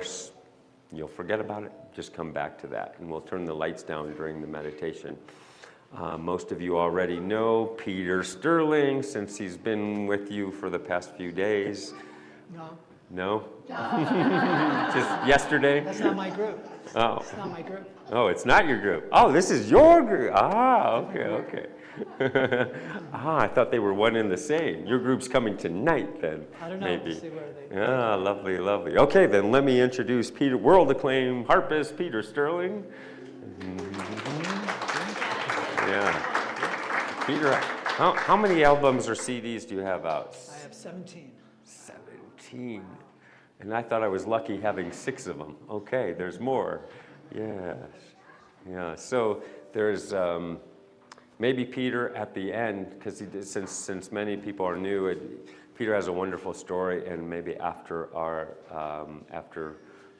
course, you'll forget about it. Just come back to that, and we'll turn the lights down during the meditation. Most of you already know Peter Sterling, since he's been with you for the past few days. No. No? Just yesterday? That's not my group. Oh. It's not my group. Oh, it's not your group. Oh, this is your group. Ah, okay. I thought they were one and the same. Your group's coming tonight then. I don't know. Maybe. We'll see where they Ah, lovely. Okay, then let me introduce Peter, world-acclaimed harpist Peter Sterling. Yeah. Peter, how many albums or CDs do you have out? I have 17. 17. And I thought I was lucky having 6 of them. Okay, there's more. Yes. Yeah, so there's maybe Peter at the end, because since many people are new, Peter has a wonderful story, and maybe after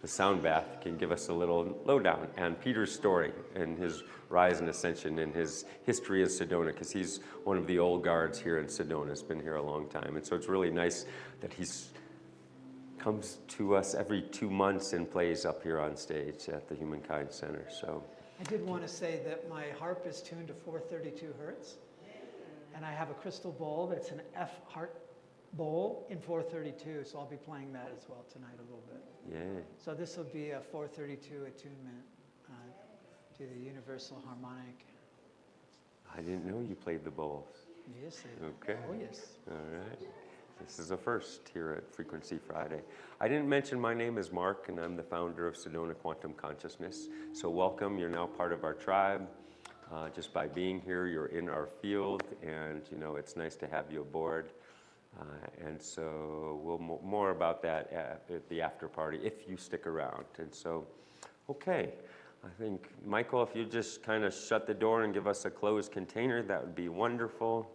the sound bath can give us a little lowdown on Peter's story and his rise and ascension and his history in Sedona, because he's one of the old guards here in Sedona. He's been here a long time, and so it's really nice that he's comes to us every 2 months and plays up here on stage at the Humankind Center. So I did want to say that my harp is tuned to 432 hertz, and I have a crystal bowl that's an F harp bowl in 432, so I'll be playing that as well tonight a little bit. yeah. So this will be a 432 attunement to the universal harmonic. I didn't know you played the bowls. Yes. Okay. Oh, yes. All right. This is a first here at Frequency Friday. I didn't mention my name is Mark, and I'm the founder of Sedona Quantum Consciousness. So welcome, you're now part of our tribe. Just by being here, you're in our field, and it's nice to have you aboard. And so we'll more about that at the after party if you stick around. And so, okay, I think, Michael, if you just kind of shut the door and give us a closed container, that would be wonderful.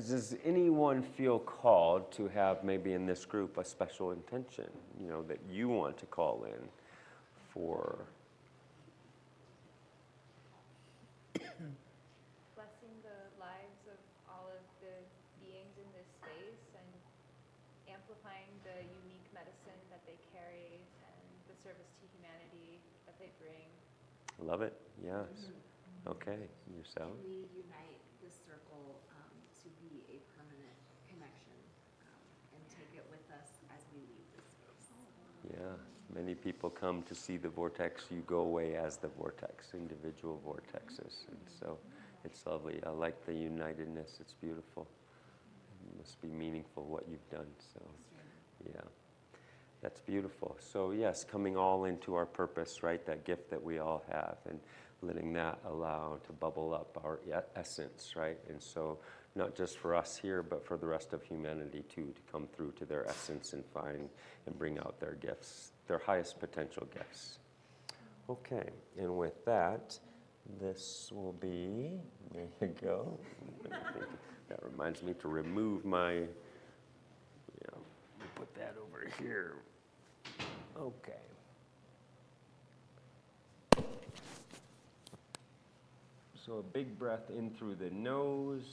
Does anyone feel called to have maybe in this group a special intention, that you want to call in for? Blessing the lives of all of the beings in this space and amplifying the unique medicine that they carry and the service to humanity that they bring. Love it, yes. Okay, yourself? Can we unite this circle to be a permanent connection and take it with us as we leave this space? Yeah, many people come to see the vortex. You go away as the vortex, individual vortexes. And so it's lovely. I like the unitedness. It's beautiful. It must be meaningful what you've done. So, yeah, that's beautiful. So, yes, coming all into our purpose, right? That gift that we all have, and letting that allow to bubble up our essence, right? And so not just for us here, but for the rest of humanity too, to come through to their essence and find and bring out their gifts, their highest potential gifts. Okay, and with that, this will be, there you go. That reminds me to remove my, put that over here. Okay. So a big breath in through the nose.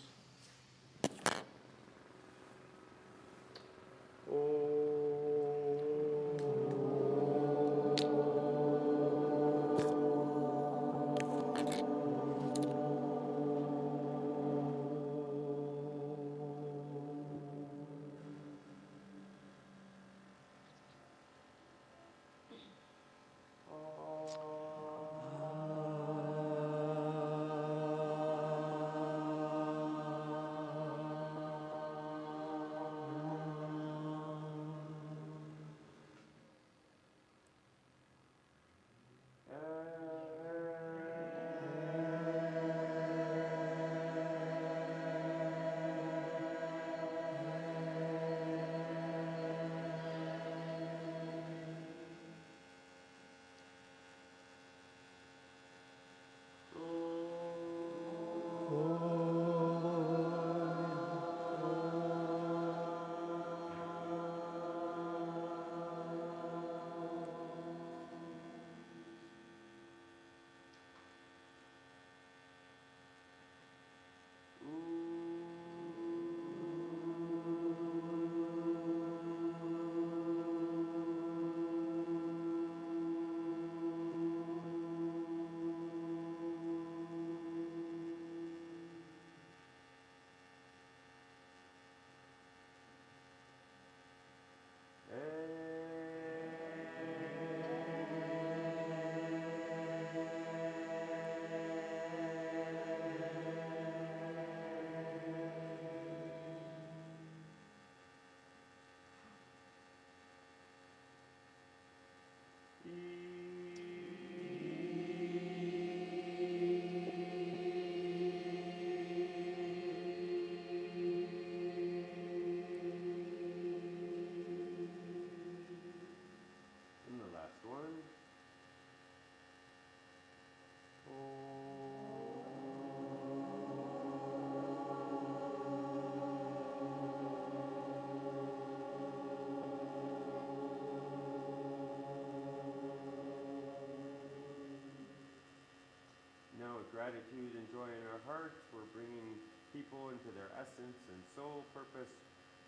of gratitude and joy in our hearts. We're bringing people into their essence and soul purpose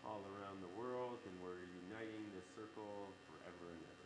all around the world, and we're uniting this circle forever and ever.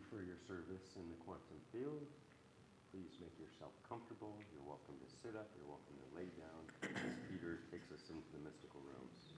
for your service in the quantum field. Please make yourself comfortable. You're welcome to sit up. You're welcome to lay down as Peter takes us into the mystical realms.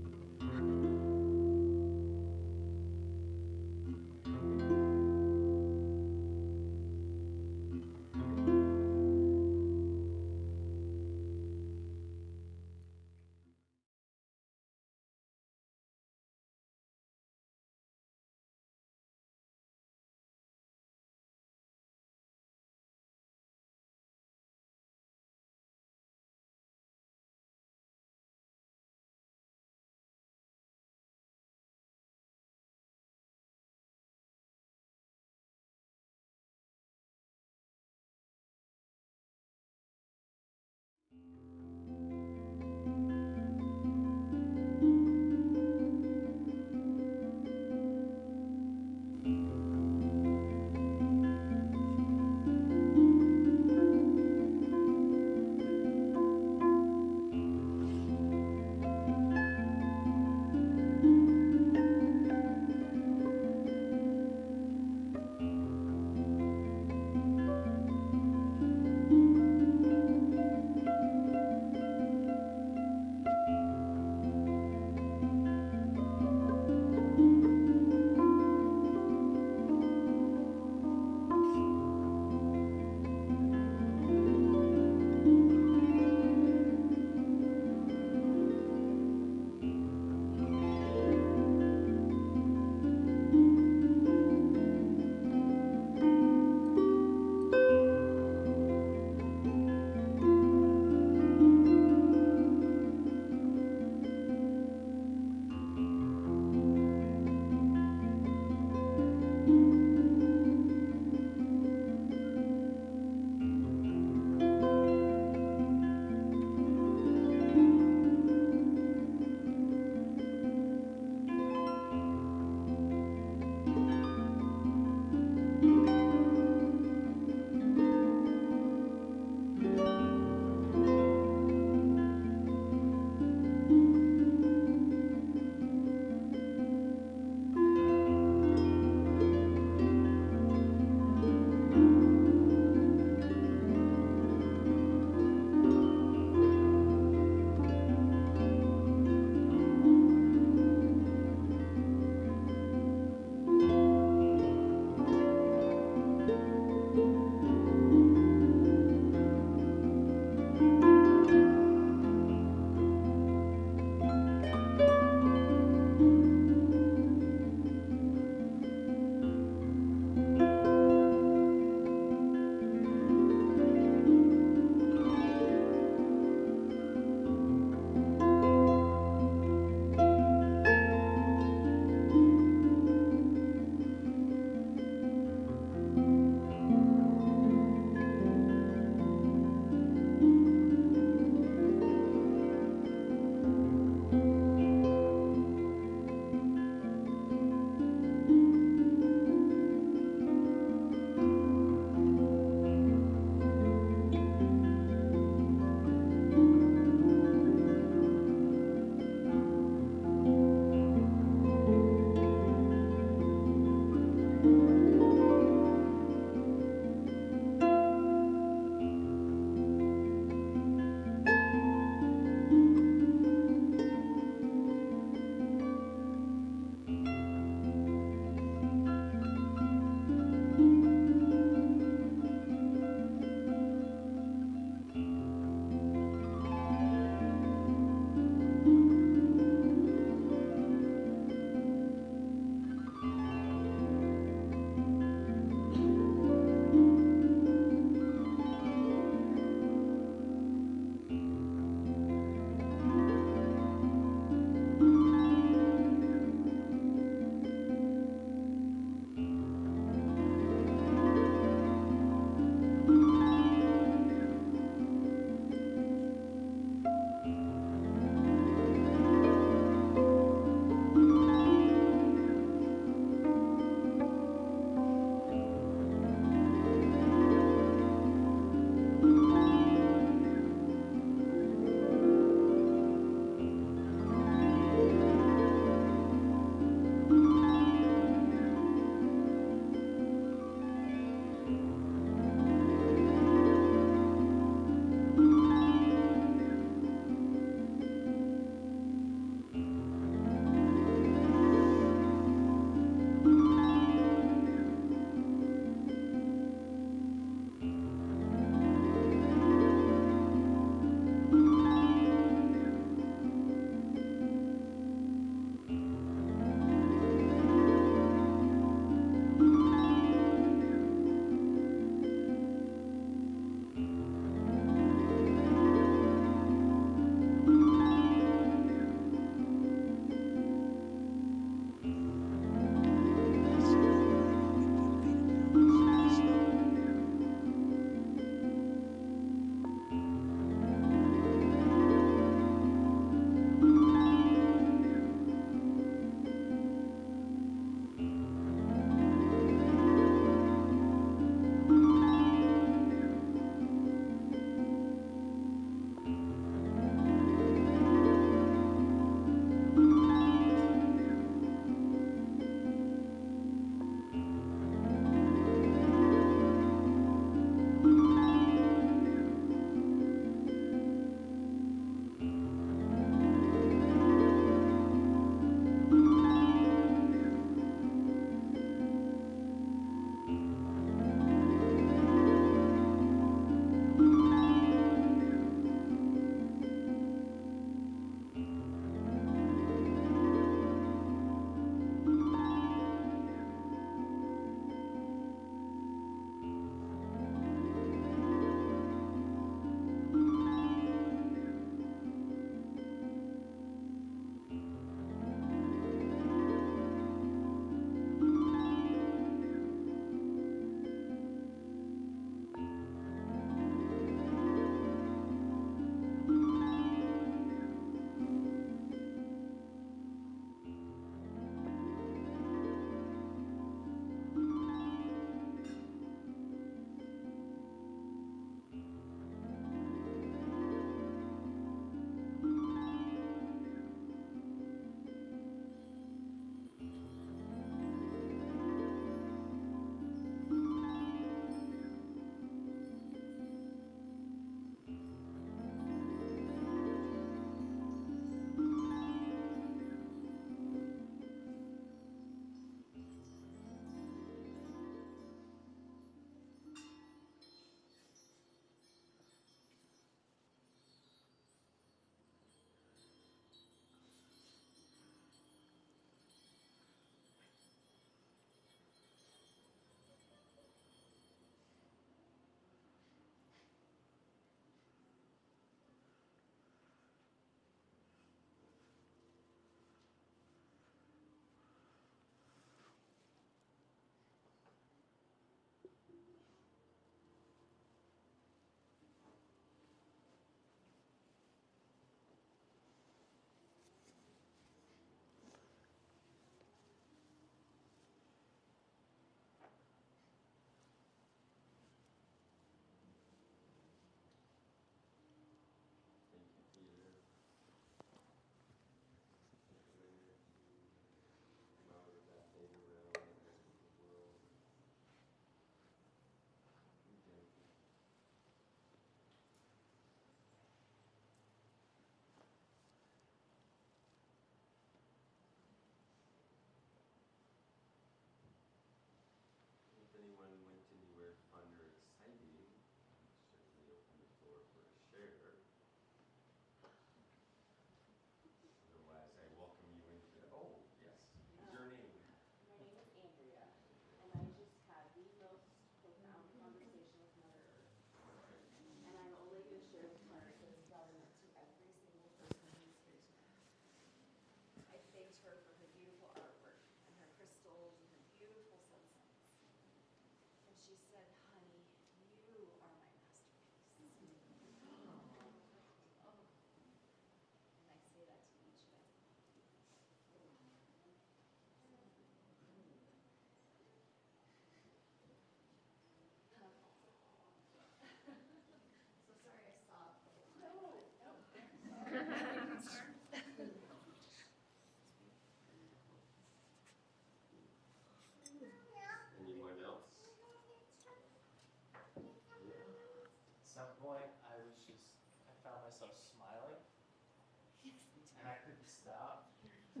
I couldn't stop. I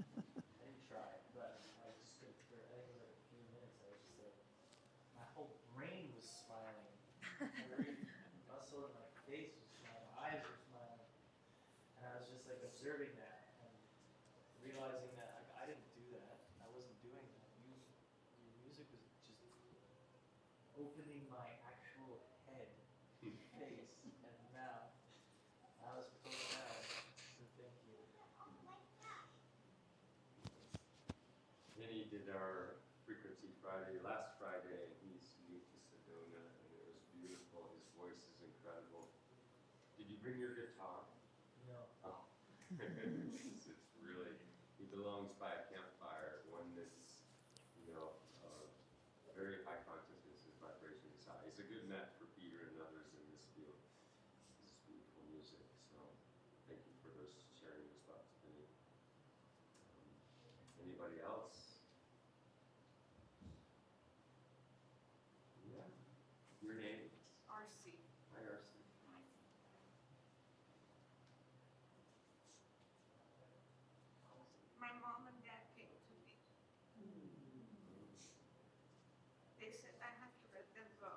didn't try, but I just could, for I think it was like a few minutes, I was just like, my whole brain was smiling. Every muscle in my face was smiling, my eyes were smiling. And I was just like observing that and realizing that like, I didn't do that. I wasn't doing that. Your music was just opening my actual head, face, and mouth. I was profound. So thank you. Vinny did our Frequency Friday last Friday. He's new to Sedona, and it was beautiful. His voice is incredible. Did you bring your guitar? No. Oh. It's really, he belongs by a campfire, one that's, very high consciousness, his vibration is high. He's a good match for Peter and others in this field. This is beautiful music, so thank you for those sharing those thoughts, Vinny. Anybody else? Yeah. Your name? RC. Hi, RC. My mom and dad came to me. They said I have to let them go.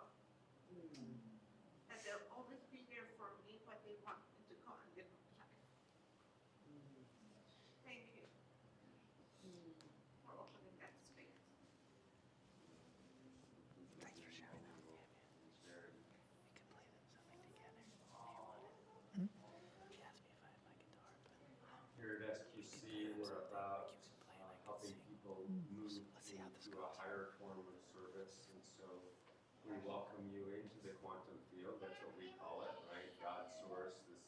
And they'll always be there for me, but they want me to go and live outside. Thank you for opening that space. Thanks for sharing that. Sharing. We could play something together if you wanted. He asked me if I had my guitar, but Here at SQC, we're about you can play and I can helping sing. people move Let's see how this to a goes. higher form of service, and so we welcome you into the quantum field. That's what we call it, right? God source, this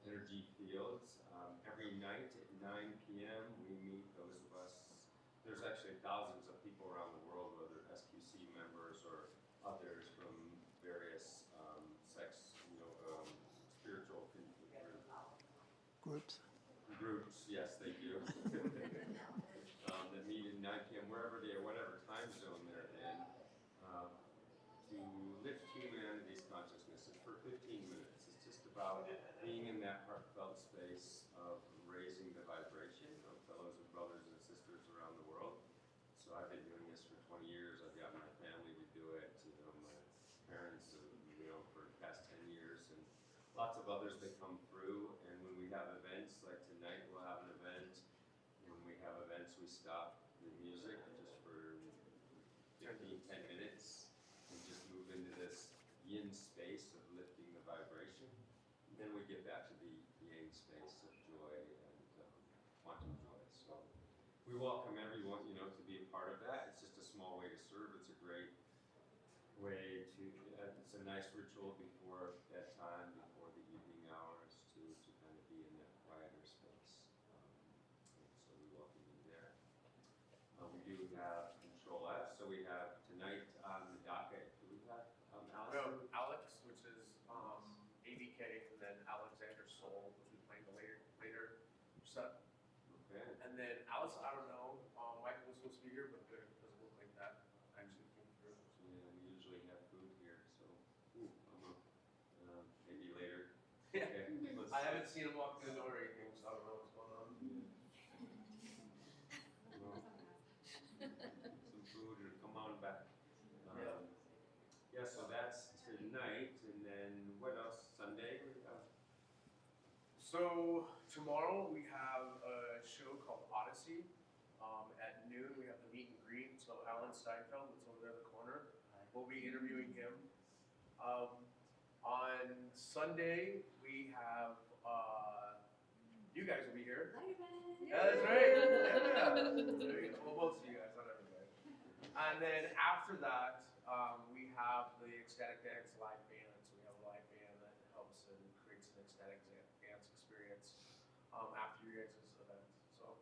energy fields. Every night at 9 p.m. we meet those of us. There's actually thousands of people around the world, whether SQC members or others from various spiritual groups. Yes, they do. That meet at 9 p.m. wherever they are, whatever time zone they're in, to lift humanity's consciousness. It's for 15 minutes. It's just about being in that heartfelt space of raising the vibration of fellows and brothers and sisters around the world. So I've been doing this for 20 years. I've got my family to do it. My parents, for the past 10 years, and lots of others that come through. And when we have events like tonight, we'll have an event. When we have events, we stop the music just for 10 minutes and just move into this yin space of lifting the vibration. And then we get back to the yang space of joy and quantum joy. So we welcome everyone, to be a part of that. It's just a small way to serve. It's a great way to, it's a nice ritual before bedtime, before the evening hours, to kind of be in that quieter space. So we welcome you there. We do have Control F, so we have tonight on the docket, do we have Alex? We have Alex, which is ABK, and then Alexander Soul, which we playing the later set. Okay. And then Alice, I don't know, Michael was supposed to be here, but it doesn't look like that actually came through. Yeah, we usually have food here, so maybe later. Yeah. Okay, I haven't seen him walk through the door or anything, so I don't know what's going on. Well, some food and come on back. Yeah, so that's tonight, and then what else? Sunday? So tomorrow we have a show called Odyssey. At noon we have the meet and greet. So Alan Steinfeld, that's over there in the corner, we'll be interviewing him. On Sunday we have you guys will be here. Yeah, that's right. Yeah. There you go. Well, most of you guys, not everybody. And then after that, we have the Ecstatic Dance live band. So we have a live band that helps and creates an ecstatic dance experience after your guys' event. So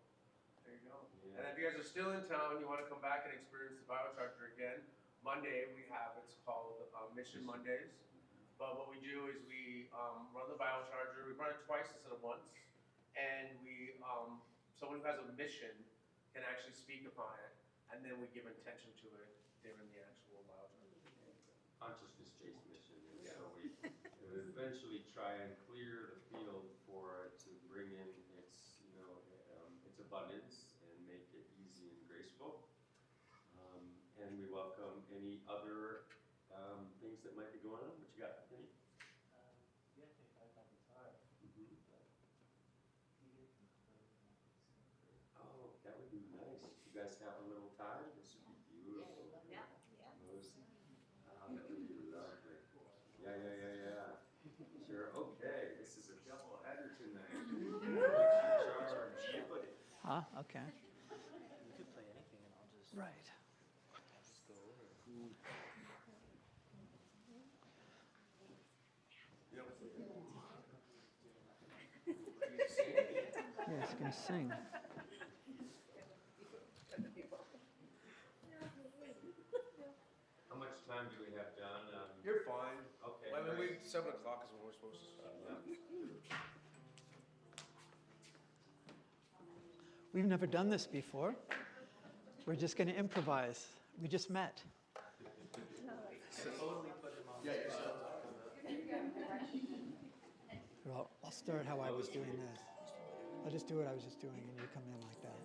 there you go. Yeah. And if you guys are still in town, you want to come back and experience the Biocharger again, Monday we have, it's called Mission Mondays. But what we do is we run the Biocharger. We run it twice instead of once. And we, someone who has a mission can actually speak upon it, and then we give intention to it during the actual Biocharger. Consciousness-based mission, and so we eventually try and clear the field for it to bring in its, abundance and make it easy and graceful. And we welcome any other things that might be going on. What you got, Vinny? Yeah, if I got the time. Oh, that would be nice. You guys have a little time? This would be beautiful. Yeah. Those, that would be lovely. Yeah. Sure, okay. This is a double header tonight. Charge. Huh? Okay. You could play anything and I'll just, Right. just go over. Yeah, it's going to sing. How much time do we have, John? You're fine. Okay. I mean, great. 7 o'clock is when we're supposed to start. We've never done this before. We're just going to improvise. We just met. Well, I'll start how I was doing this. I'll just do what I was just doing, and you come in like that.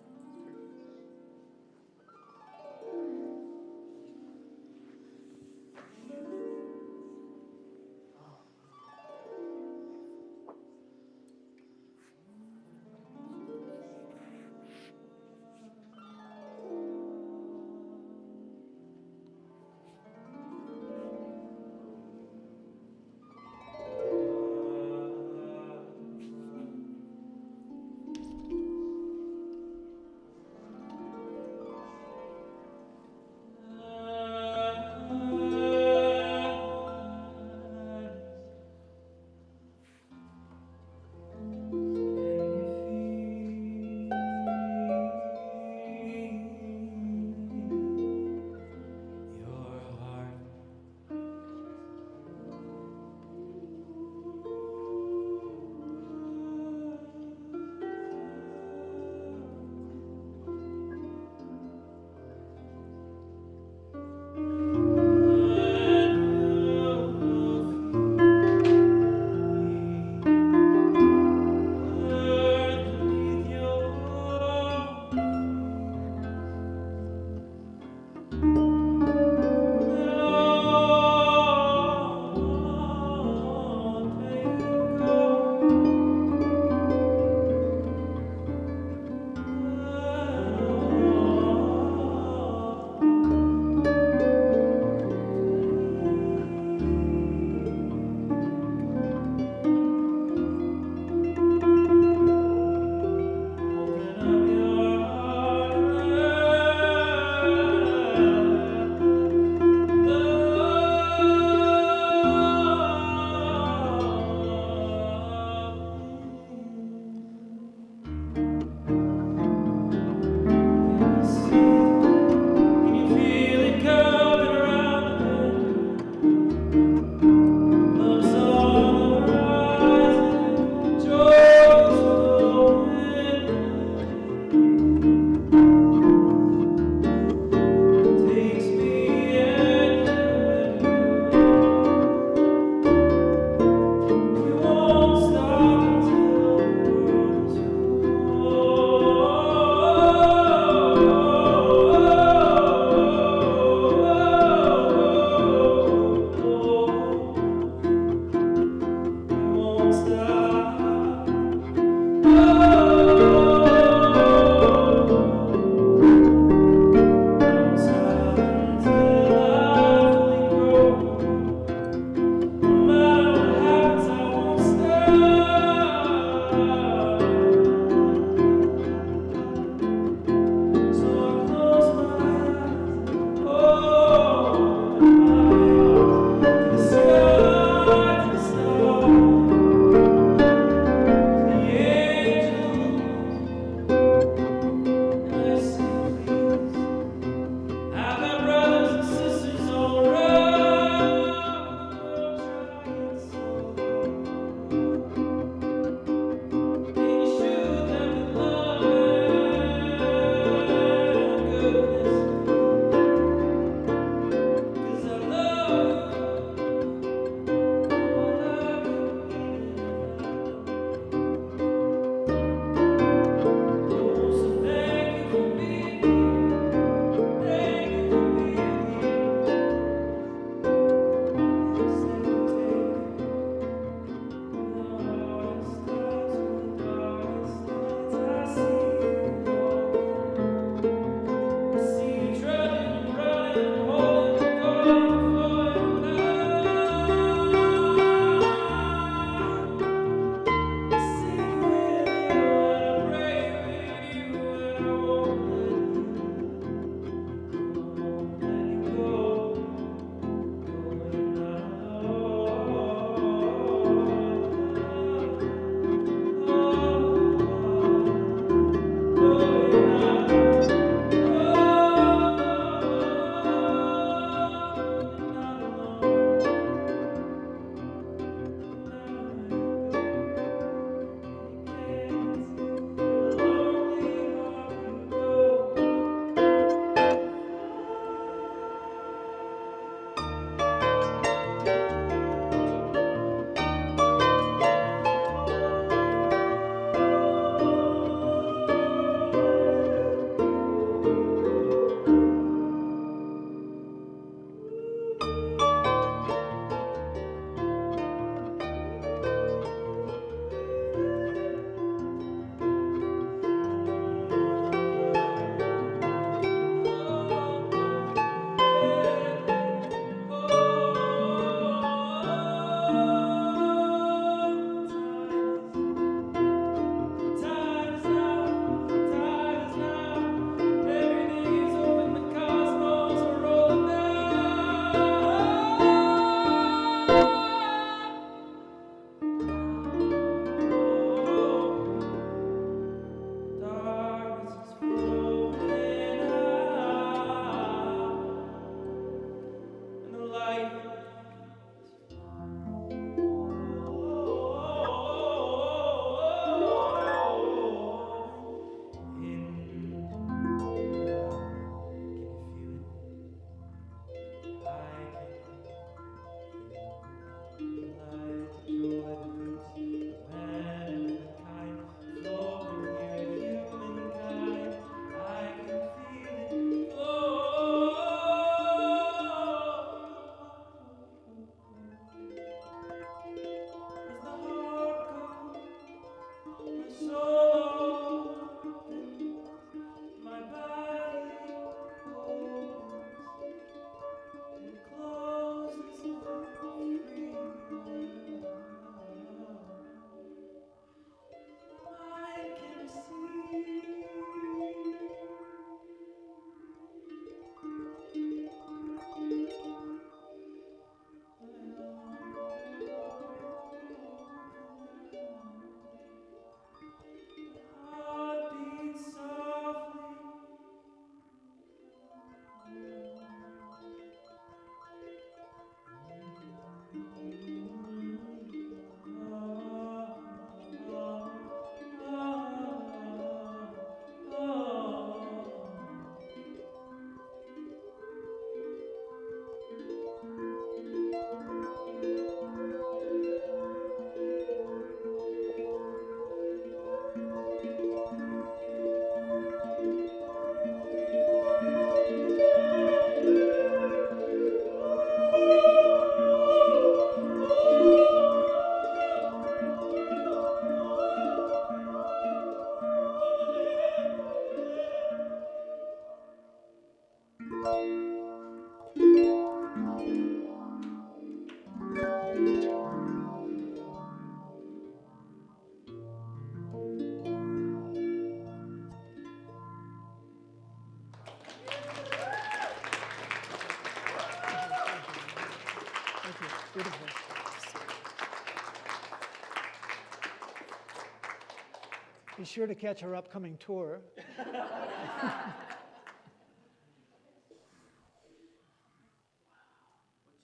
Be sure to catch her upcoming tour. What's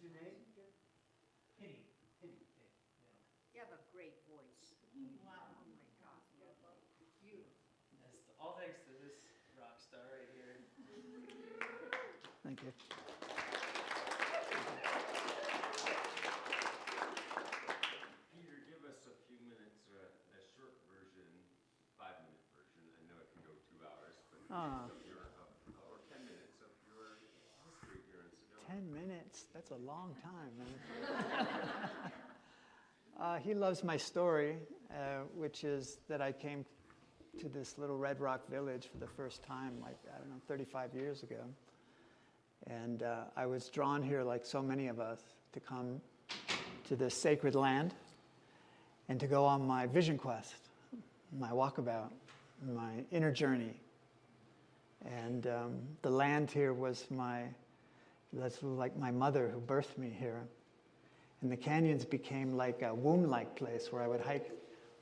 your name? Penny. Penny. You have a great voice. Wow. Oh my gosh, beautiful. That's all thanks to this rock star right here. Thank you. Peter, give us a few minutes, a short version, 5-minute version. I know it can go 2 hours, but Ah. or 10 minutes of your history here in Sedona. 10 minutes, that's a long time. He loves my story, which is that I came to this little Red Rock village for the first time, like, I don't know, 35 years ago. And I was drawn here, like so many of us, to come to this sacred land and to go on my vision quest, my walkabout, my inner journey. And the land here was that's like my mother who birthed me here. And the canyons became like a womb-like place where I would hike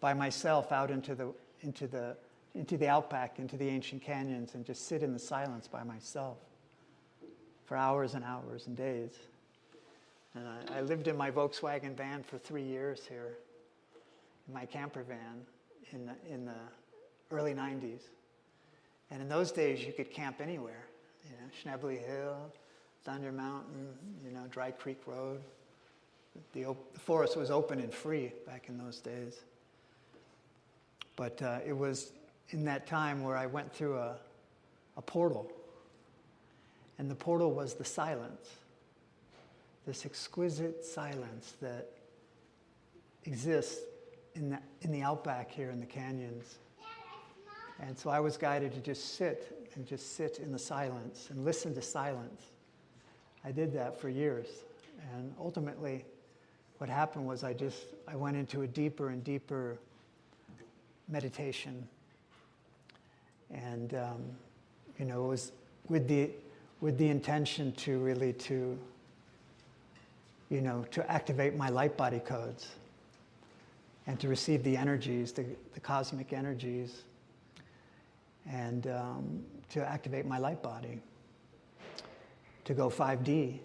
by myself out into the outback, into the ancient canyons, and just sit in the silence by myself for hours and hours and days. And I lived in my Volkswagen van for 3 years here, in my camper van in the early 90s. And in those days, you could camp anywhere, Schnebly Hill, Thunder Mountain, Dry Creek Road. The forest was open and free back in those days. But it was in that time where I went through a portal. And the portal was the silence, this exquisite silence that exists in the outback here in the canyons. And so I was guided to just sit in the silence and listen to silence. I did that for years. And ultimately, what happened was I went into a deeper and deeper meditation. And, it was with the intention to really to activate my light body codes and to receive the energies, the cosmic energies, and to activate my light body, to go 5D,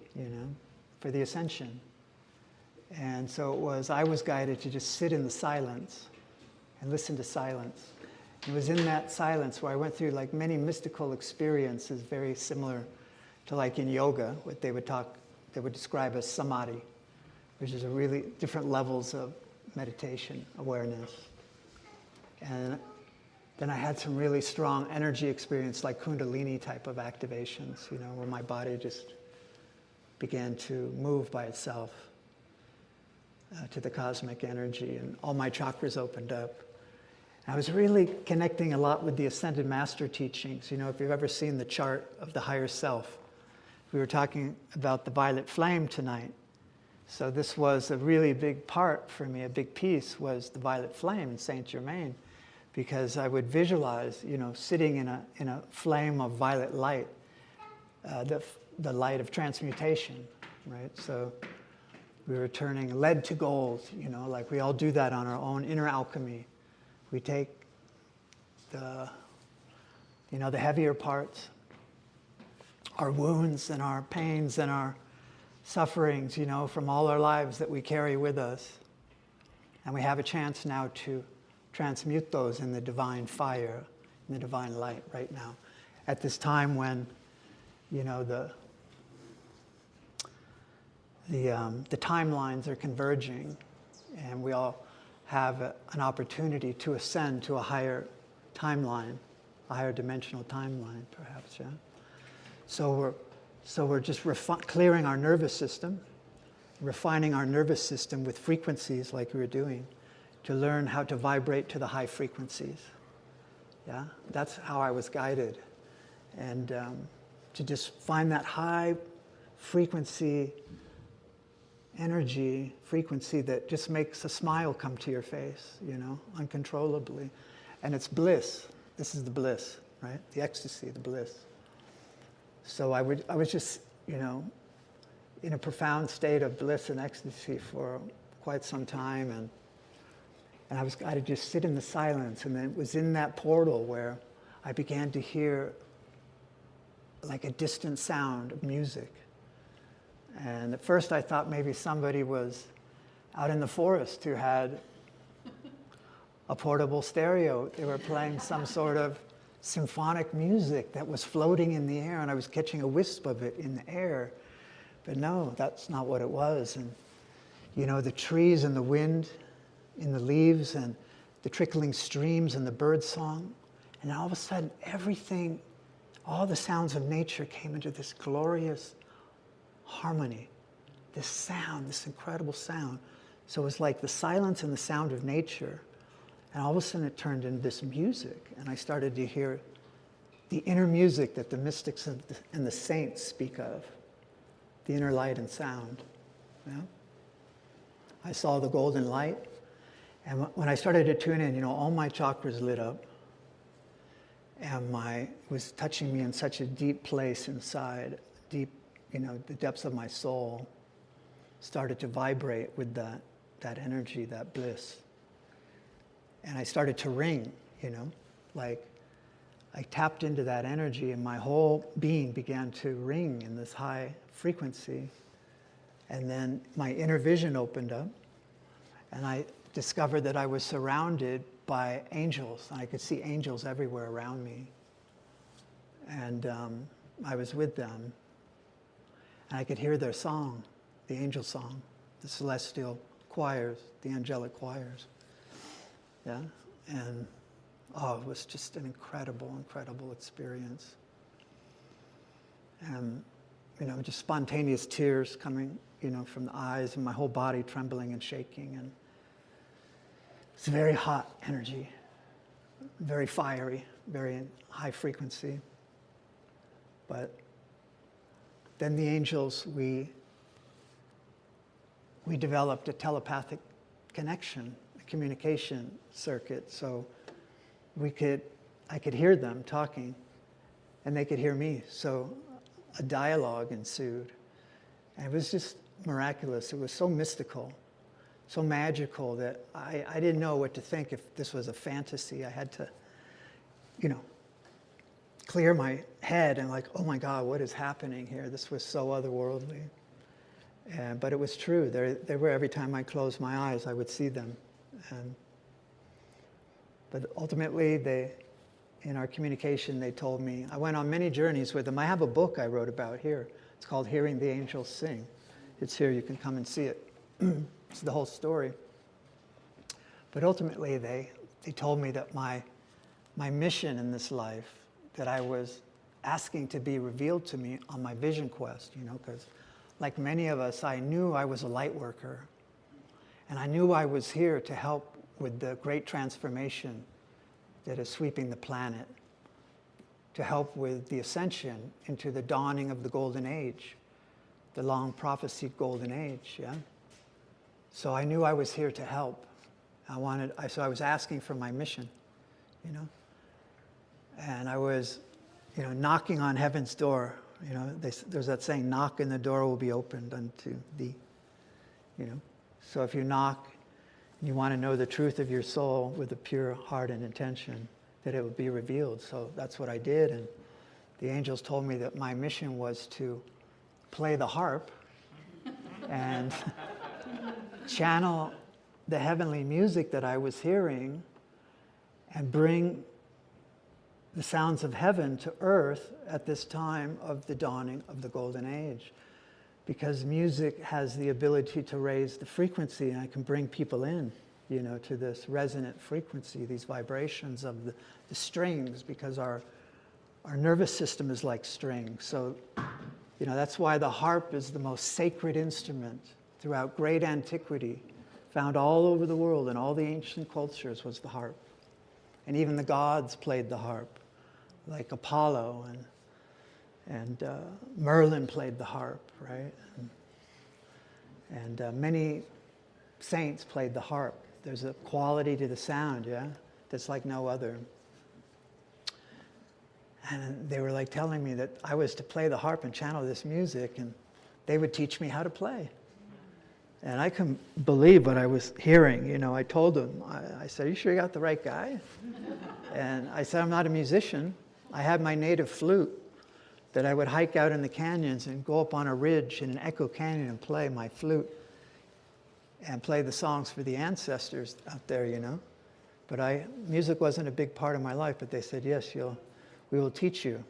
for the ascension. And so I was guided to just sit in the silence and listen to silence. It was in that silence where I went through like many mystical experiences, very similar to like in yoga, what they would describe as samadhi, which is a really different levels of meditation awareness. And then I had some really strong energy experience, like Kundalini type of activations, where my body just began to move by itself to the cosmic energy, and all my chakras opened up. I was really connecting a lot with the Ascended Master teachings. If you've ever seen the chart of the higher self, we were talking about the violet flame tonight. So this was a really big part for me, a big piece was the violet flame in Saint Germain, because I would visualize, sitting in a flame of violet light, the light of transmutation, right? So we were turning lead to gold, like we all do that on our own inner alchemy. We take the heavier parts, our wounds and our pains and our sufferings, from all our lives that we carry with us. And we have a chance now to transmute those in the divine fire, in the divine light right now. At this time when, the timelines are converging and we all have an opportunity to ascend to a higher timeline, a higher dimensional timeline, perhaps, yeah? So we're just clearing our nervous system, refining our nervous system with frequencies like we were doing, to learn how to vibrate to the high frequencies, yeah? That's how I was guided. And to just find that high frequency energy, frequency that just makes a smile come to your face, uncontrollably. And it's bliss. This is the bliss, right? The ecstasy, the bliss. So I was just, in a profound state of bliss and ecstasy for quite some time. And I'd just sit in the silence, and then it was in that portal where I began to hear like a distant sound of music. And at first I thought maybe somebody was out in the forest who had a portable stereo. They were playing some sort of symphonic music that was floating in the air, and I was catching a wisp of it in the air. But no, that's not what it was. And you know, the trees and the wind in the leaves and the trickling streams and the bird song. And all of a sudden, everything, all the sounds of nature came into this glorious harmony, this sound, this incredible sound. So it was like the silence and the sound of nature. And all of a sudden it turned into this music. And I started to hear the inner music that the mystics and the saints speak of, the inner light and sound. Yeah? I saw the golden light. And when I started to tune in, you know, all my chakras lit up. And it was touching me in such a deep place inside, deep, you know, the depths of my soul started to vibrate with that energy, that bliss. And I started to ring, you know, like I tapped into that energy and my whole being began to ring in this high frequency. And then my inner vision opened up and I discovered that I was surrounded by angels. I could see angels everywhere around me. And I was with them. And I could hear their song, the angel song, the celestial choirs, the angelic choirs. Yeah? And it was just an incredible, incredible experience. And, you know, just spontaneous tears coming, you know, from the eyes and my whole body trembling and shaking. And it's a very hot energy, very fiery, very high frequency. But then the angels, we developed a telepathic connection, a communication circuit. So I could hear them talking and they could hear me. So a dialogue ensued. And it was just miraculous. It was so mystical, so magical that I didn't know what to think. If this was a fantasy, I had to, you know, clear my head and like, oh my God, what is happening here? This was so otherworldly. But it was true. They were every time I closed my eyes, I would see them. But ultimately, in our communication, they told me, I went on many journeys with them. I have a book I wrote about here. It's called Hearing the Angels Sing. It's here, you can come and see it. It's the whole story. But ultimately, they told me that my mission in this life, that I was asking to be revealed to me on my vision quest, you know, because like many of us, I knew I was a light worker. And I knew I was here to help with the great transformation that is sweeping the planet, to help with the ascension into the dawning of the golden age, the long prophesied golden age, yeah? So I knew I was here to help. So I was asking for my mission, you know? And I was, you know, knocking on heaven's door. You know, there's that saying, knock and the door will be opened unto thee, you know? So if you knock and you want to know the truth of your soul with a pure heart and intention, that it will be revealed. So that's what I did. And the angels told me that my mission was to play the harp and channel the heavenly music that I was hearing and bring the sounds of heaven to earth at this time of the dawning of the golden age. Because music has the ability to raise the frequency, and I can bring people in, you know, to this resonant frequency, these vibrations of the strings, because our nervous system is like strings. So, you know, that's why the harp is the most sacred instrument throughout great antiquity, found all over the world, and all the ancient cultures was the harp. And even the gods played the harp, like Apollo and Merlin played the harp, right? And many saints played the harp. There's a quality to the sound, yeah, that's like no other. And they were like telling me that I was to play the harp and channel this music, and they would teach me how to play. And I couldn't believe what I was hearing. You know, I told him, I said, "Are you sure you got the right guy?" And I said, "I'm not a musician. I had my native flute that I would hike out in the canyons and go up on a ridge in an echo canyon and play my flute and play the songs for the ancestors out there, you know. But music wasn't a big part of my life, but they said, yes, we will teach you."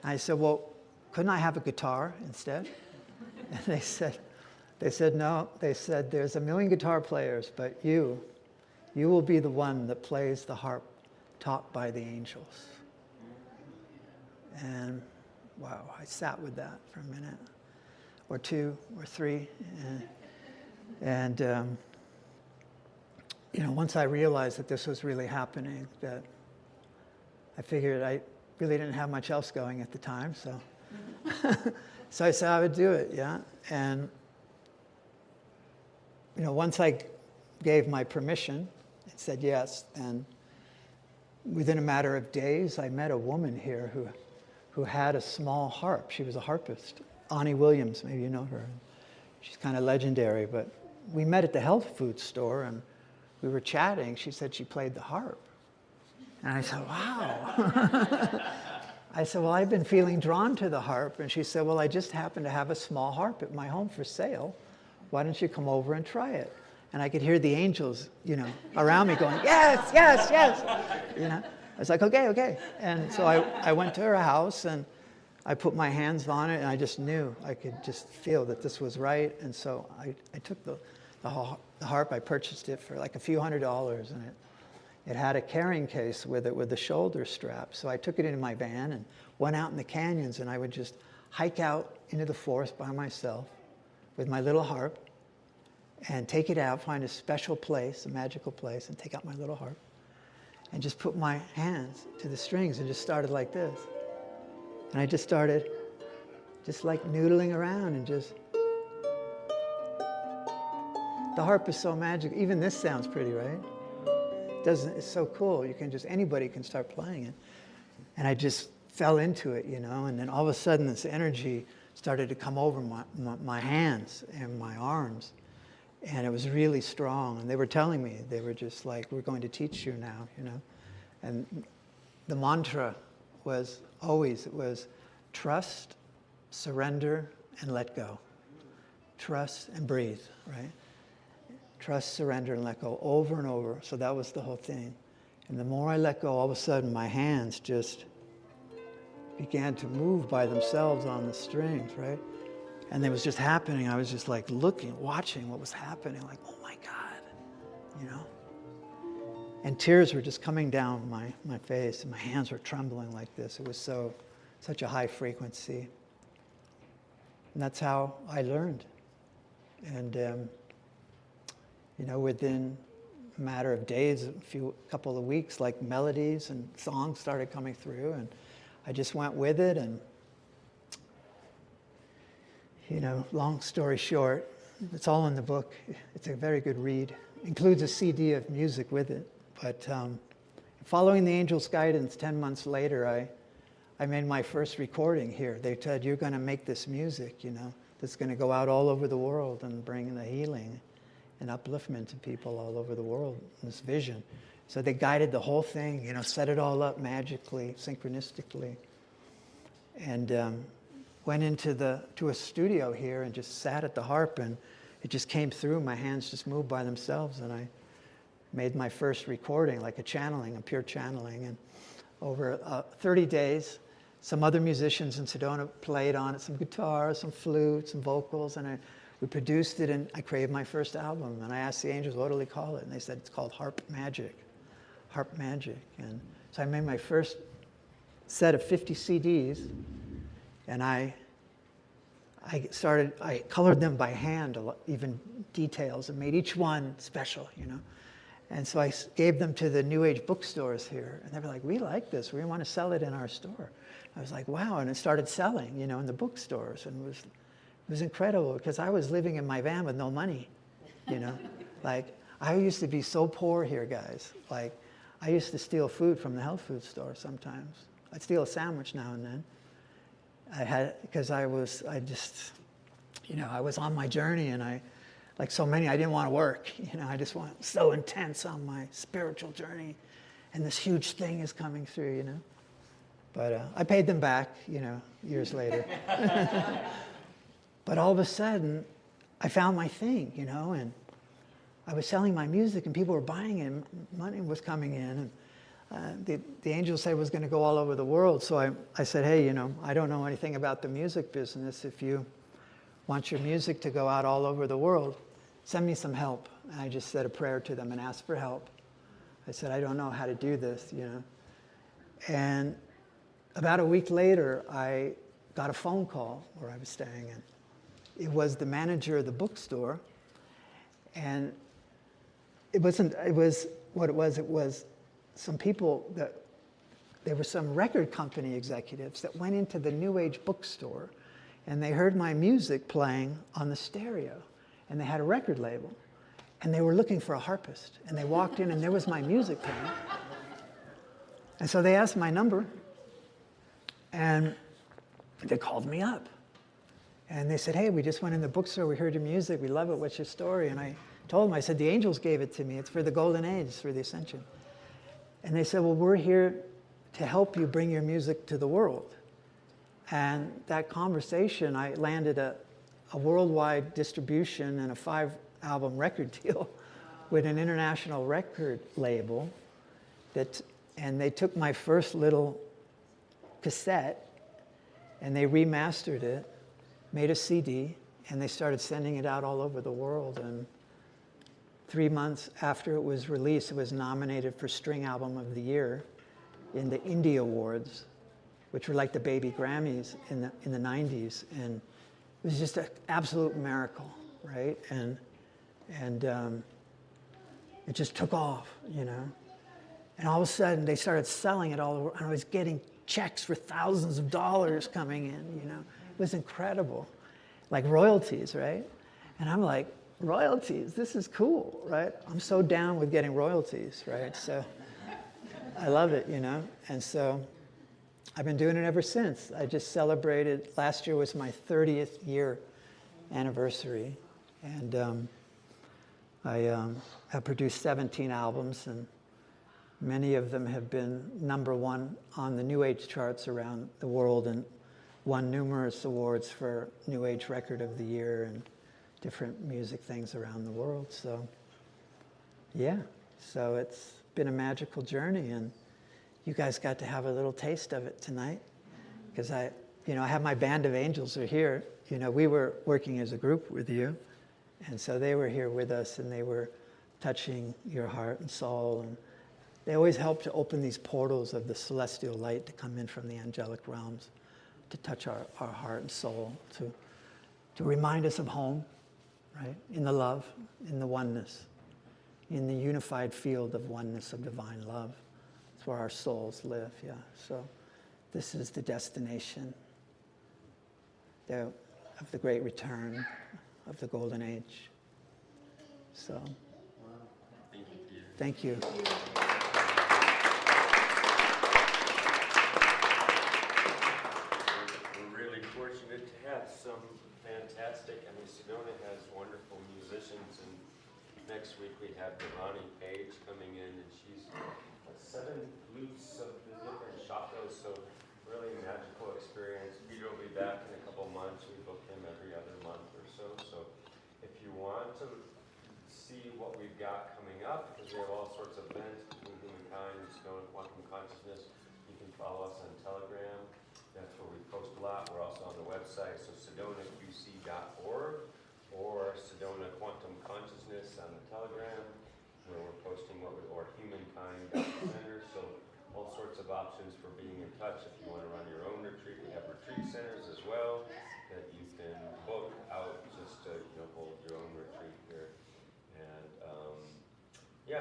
And I said, "Well, couldn't I have a guitar instead?" And they said, "No." They said, "There's a million guitar players, but you will be the one that plays the harp taught by the angels." And wow, I sat with that for a minute or two or three. And you know, once I realized that this was really happening, that I figured I really didn't have much else going at the time, so so I said I would do it, yeah. And you know, once I gave my permission and said yes, and within a matter of days, I met a woman here who had a small harp. She was a harpist, Ani Williams, maybe you know her. She's kind of legendary, but we met at the health food store and we were chatting. She said she played the harp. And I said, wow. I said, "Well, I've been feeling drawn to the harp." And she said, "Well, I just happen to have a small harp at my home for sale. Why don't you come over and try it?" And I could hear the angels, you know, around me going, "Yes, yes, yes." You know, I was like, okay. And so I went to her house and I put my hands on it, and I just knew, I could just feel that this was right. And so I took the harp, I purchased it for like a few $100s, and it had a carrying case with it with a shoulder strap. So I took it into my van and went out in the canyons, and I would just hike out into the forest by myself with my little harp and take it out, find a special place, a magical place, and take out my little harp and just put my hands to the strings and just started like this. And I just started just like noodling around and just... The harp is so magic. Even this sounds pretty, right? It's so cool. Anybody can start playing it. And I just fell into it, you know, and then all of a sudden this energy started to come over my hands and my arms. And it was really strong. And they were telling me, they were just like, "We're going to teach you now," you know. And the mantra was always, it was trust, surrender, and let go. Trust and breathe, right? Trust, surrender, and let go over and over. So that was the whole thing. And the more I let go, all of a sudden my hands just began to move by themselves on the strings, right? And it was just happening. I was just like looking, watching what was happening, like, oh my God, you know? And tears were just coming down my face, and my hands were trembling like this. It was such a high frequency. And that's how I learned. And, you know, within a matter of days, couple of weeks, like melodies and songs started coming through, and I just went with it. And you know, long story short, it's all in the book. It's a very good read. Includes a CD of music with it. But following the angel's guidance, 10 months later, I made my first recording here. They said, "You're going to make this music, you know, that's going to go out all over the world and bring the healing and upliftment to people all over the world, this vision." So they guided the whole thing, you know, set it all up magically, synchronistically. And went to a studio here and just sat at the harp, and it just came through. My hands just moved by themselves, and I made my first recording, like a pure channeling. And over 30 days, some other musicians in Sedona played on it, some guitar, some flute, some vocals, and we produced it, and I created my first album. And I asked the angels, "What do we call it?" And they said, "It's called Harp Magic." Harp Magic. And so I made my first set of 50 CDs, and I colored them by hand, even details, and made each one special, you know. And so I gave them to the New Age bookstores here, and they were like, "We like this. We want to sell it in our store." I was like, wow, and it started selling, you know, in the bookstores, and it was incredible, because I was living in my van with no money, you know. Like, I used to be so poor here, guys. Like, I used to steal food from the health food store sometimes. I'd steal a sandwich now and then. Because you know, I was on my journey, and like so many, I didn't want to work. You know, I just want so intense on my spiritual journey, and this huge thing is coming through, you know. But I paid them back, you know, years later. But all of a sudden, I found my thing, you know, and I was selling my music, and people were buying it, and money was coming in. And the angel said it was going to go all over the world. So I said, hey, you know, I don't know anything about the music business. If you want your music to go out all over the world, send me some help. And I just said a prayer to them and asked for help. I said, I don't know how to do this, you know. And about a week later, I got a phone call where I was staying, and it was the manager of the bookstore. And it was some people there were some record company executives that went into the New Age bookstore, and they heard my music playing on the stereo, and they had a record label, and they were looking for a harpist, and they walked in, and there was my music playing. And so they asked my number, and they called me up, and they said, hey, we just went in the bookstore, we heard your music, we love it, what's your story? And I told them, I said, the angels gave it to me, it's for the golden age, it's for the ascension. And they said, well, we're here to help you bring your music to the world. And that conversation, I landed a worldwide distribution and a 5-album record deal with an international record label. And they took my first little cassette, and they remastered it, made a CD, and they started sending it out all over the world. And 3 months after it was released, it was nominated for String Album of the Year in the Indie Awards, which were like the baby Grammys in the 90s. And it was just an absolute miracle, right? And it just took off, you know? And all of a sudden, they started selling it all over, and I was getting checks for thousands of dollars coming in, you know? It was incredible, like royalties, right? And I'm like, royalties, this is cool, right? I'm so down with getting royalties, right? So I love it, you know? And so I've been doing it ever since. I just celebrated, last year was my 30th year anniversary. And I have produced 17 albums, and many of them have been #1 on the New Age charts around the world, and won numerous awards for New Age Record of the Year and different music things around the world. So yeah, so it's been a magical journey, and you guys got to have a little taste of it tonight, because I have my band of angels are here. You know, we were working as a group with you, and so they were here with us, and they were touching your heart and soul, and they always help to open these portals of the celestial light to come in from the angelic realms, to touch our heart and soul, to remind us of home, right? In the love, in the oneness, in the unified field of oneness of divine love. It's where our souls live, yeah. So this is the destination of the great return of the golden age. So, thank you. We're really fortunate to have some fantastic, Sedona has wonderful musicians, and next week we have Devani Page coming in, and she's 7 flutes of the different chakras, so really magical experience. Peter will be back in a couple months. We book him every other month or so. So if you want to see what we've got coming up, because we have all sorts of events between Humankind and Sedona Quantum Consciousness, you can follow us on Telegram. That's where we post a lot. We're also on the website, so SedonaQC.org, or Sedona Quantum Consciousness on the Telegram, where we're posting or Humankind.center. So all sorts of options for being in touch. If you want to run your own retreat, we have retreat centers as well that you can book out just to hold your own retreat here. And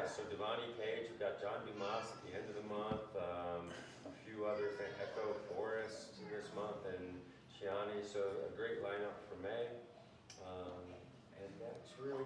so Devani Page, we've got John Dumas at the end of the month, a few others, Echo Forest this month, and Shiani. So a great lineup for May. And that's really